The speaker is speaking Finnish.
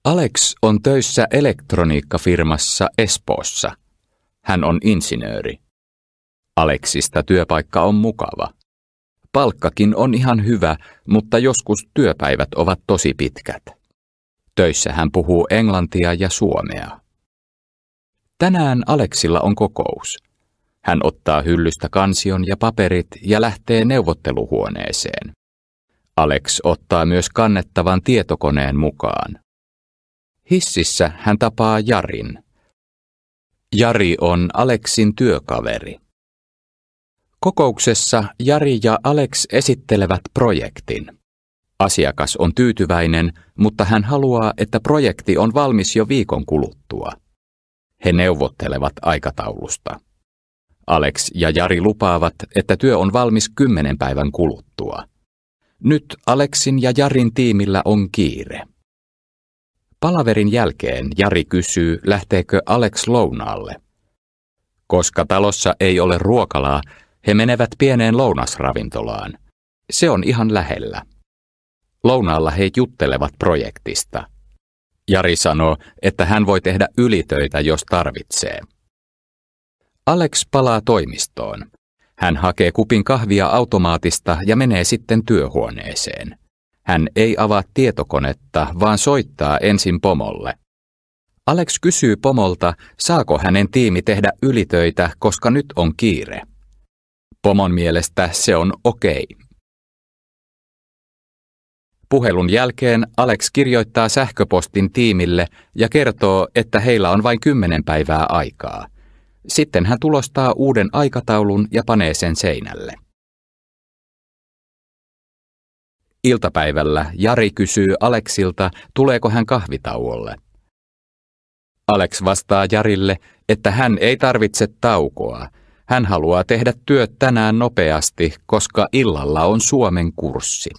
Alex on töissä elektroniikkafirmassa Espoossa. Hän on insinööri. Alexista työpaikka on mukava. Palkkakin on ihan hyvä, mutta joskus työpäivät ovat tosi pitkät. Töissä hän puhuu englantia ja suomea. Tänään Alexilla on kokous. Hän ottaa hyllystä kansion ja paperit ja lähtee neuvotteluhuoneeseen. Alex ottaa myös kannettavan tietokoneen mukaan. Hississä hän tapaa Jarin. Jari on Alexin työkaveri. Kokouksessa Jari ja Alex esittelevät projektin. Asiakas on tyytyväinen, mutta hän haluaa, että projekti on valmis jo viikon kuluttua. He neuvottelevat aikataulusta. Alex ja Jari lupaavat, että työ on valmis 10 päivän kuluttua. Nyt Alexin ja Jarin tiimillä on kiire. Palaverin jälkeen Jari kysyy, lähteekö Alex lounaalle. Koska talossa ei ole ruokalaa, he menevät pieneen lounasravintolaan. Se on ihan lähellä. Lounaalla he juttelevat projektista. Jari sanoo, että hän voi tehdä ylitöitä, jos tarvitsee. Alex palaa toimistoon. Hän hakee kupin kahvia automaatista ja menee sitten työhuoneeseen. Hän ei avaa tietokonetta, vaan soittaa ensin pomolle. Alex kysyy pomolta, saako hänen tiimi tehdä ylitöitä, koska nyt on kiire. Pomon mielestä se on okei. Puhelun jälkeen Alex kirjoittaa sähköpostin tiimille ja kertoo, että heillä on vain 10 päivää aikaa. Sitten hän tulostaa uuden aikataulun ja panee sen seinälle. Iltapäivällä Jari kysyy Alexilta, tuleeko hän kahvitauolle. Alex vastaa Jarille, että hän ei tarvitse taukoa. Hän haluaa tehdä työt tänään nopeasti, koska illalla on Suomen kurssi.